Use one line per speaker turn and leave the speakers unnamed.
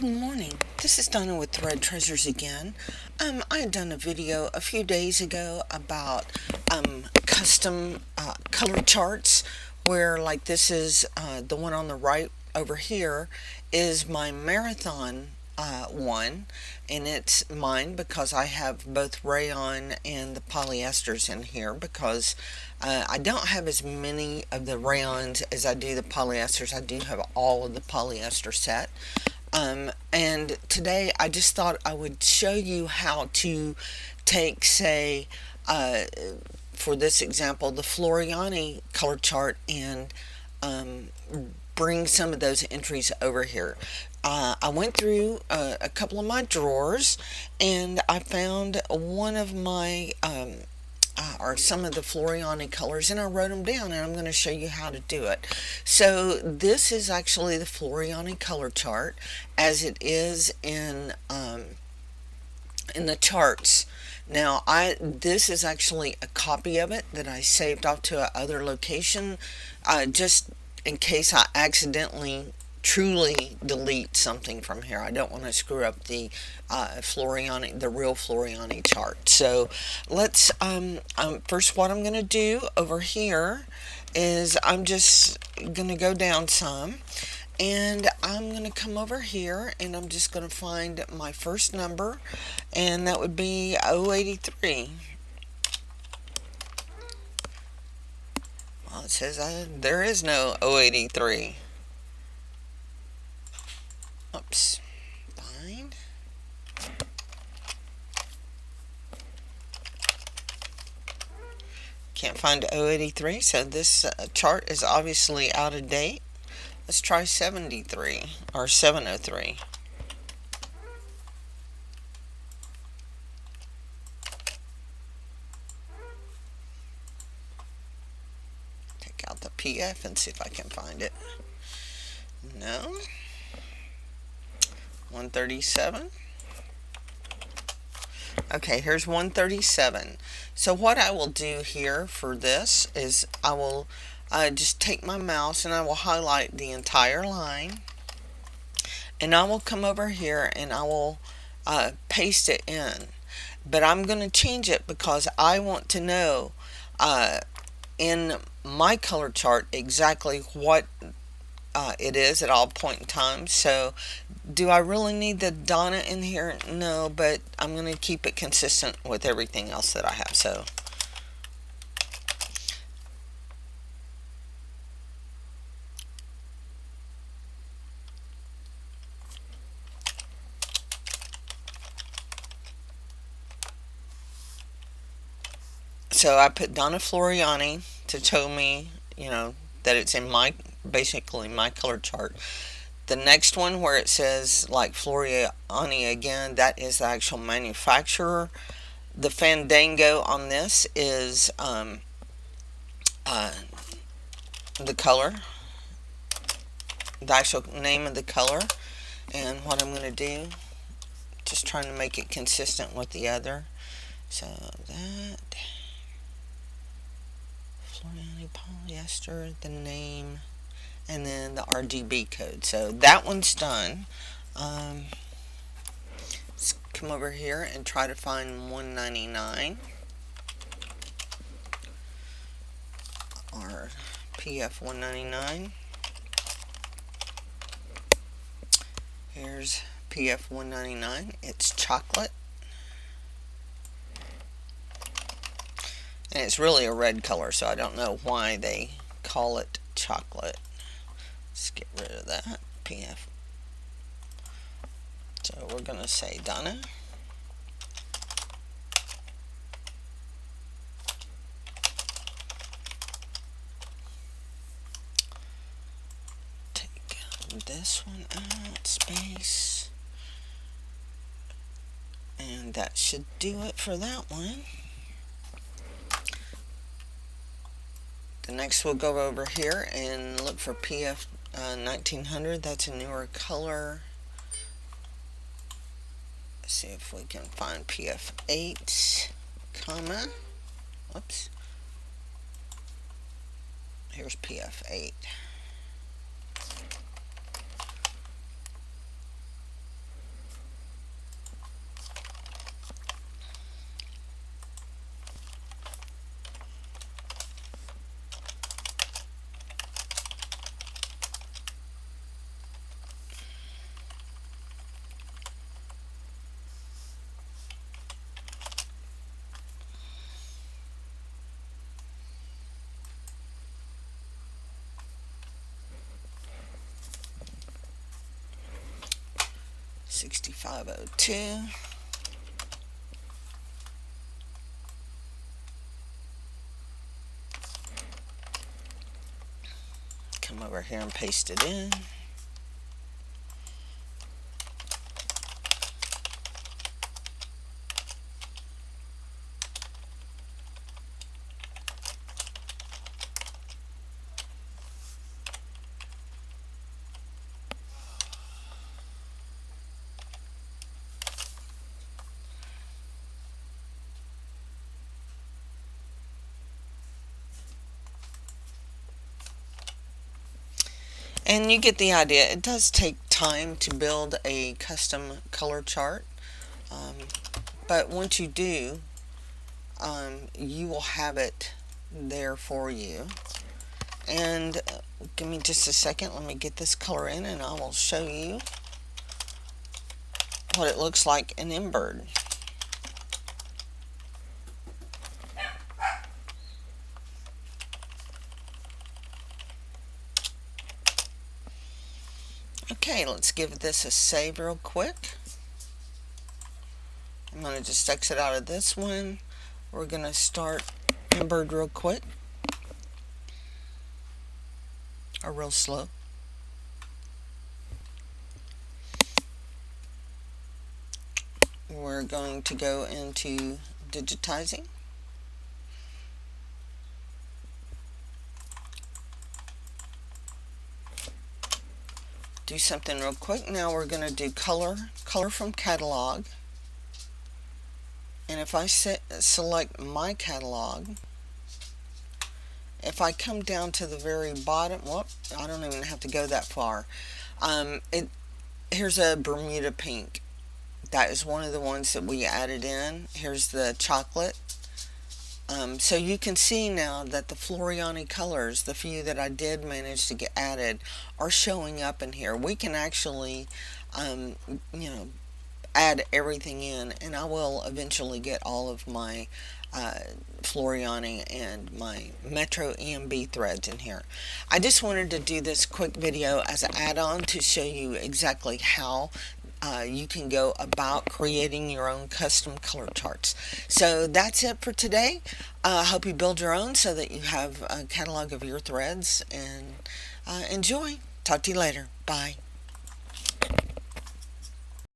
Good morning. This is Donna with Thread Treasures again. I had done a video a few days ago about custom color charts where, like, this is the one on the right over here is my marathon one, and it's mine because I have both rayon and the polyesters in here because I don't have as many of the rayons as I do the polyesters. I do have all of the polyester set. And today I just thought I would show you how to take, say, for this example, the Floriani color chart and bring some of those entries over here. I went through a couple of my drawers and I found one of my or some of the Floriani colors, and I wrote them down, and I'm going to show you how to do it. So this is actually the Floriani color chart as it is in the charts. Now this is actually a copy of it that I saved off to another location just in case I accidentally truly delete something from here. I don't want to screw up the Floriani, the real Floriani chart. So let's first, what I'm going to do over here is I'm just going to go down some, and I'm going to come over here and I'm just going to find my first number, and that would be 083. Well, it says there is no 083. Oops. Find. Can't find 083, so this chart is obviously out of date. Let's try 73 or 703. Take out the PF and see if I can find it. No. 137. Okay, here's 137. So what I will do here for this is I will just take my mouse and I will highlight the entire line, and I will come over here and I will paste it in. But I'm going to change it because I want to know in my color chart exactly what it is at all point in time. So do I really need the Donna in here? No, but I'm going to keep it consistent with everything else that I have. So I put Donna Floriani to show me, that it's in basically my color chart. The next one where it says like Floriani again, that is the actual manufacturer. The Fandango on this is the color, the actual name of the color. And what I'm going to do, just trying to make it consistent with the other. So that Floriani polyester, the name, and then the RGB code. So that one's done. Let's come over here and try to find 199 or PF 199. Here's PF 199. It's chocolate. And it's really a red color, so I don't know why they call it chocolate. Let's get rid of that. PF. So we're going to say Donna. Take this one out, space. And that should do it for that one. The next we'll go over here and look for PF 1900. That's a newer color. Let's see if we can find PF 8, comma. Whoops. Here's PF 8. 6502. Come over here and paste it in. And you get the idea. It does take time to build a custom color chart, but once you do, you will have it there for you. And give me just a second. Let me get this color in and I will show you what it looks like in Embird. Okay, let's give this a save real quick. I'm going to just exit out of this one. We're going to start Embird real quick, or real slow. We're going to go into digitizing. Do something real quick. Now we're going to do color from catalog. And if I select my catalog, if I come down to the very bottom, whoop, I don't even have to go that far. Here's a Bermuda pink. That is one of the ones that we added in. Here's the chocolate. So you can see now that the Floriani colors, the few that I did manage to get added, are showing up in here. We can actually, add everything in, and I will eventually get all of my Floriani and my Metro EMB threads in here. I just wanted to do this quick video as an add-on to show you exactly how you can go about creating your own custom color charts. So that's it for today. I hope you build your own so that you have a catalog of your threads, and enjoy. Talk to you later. Bye.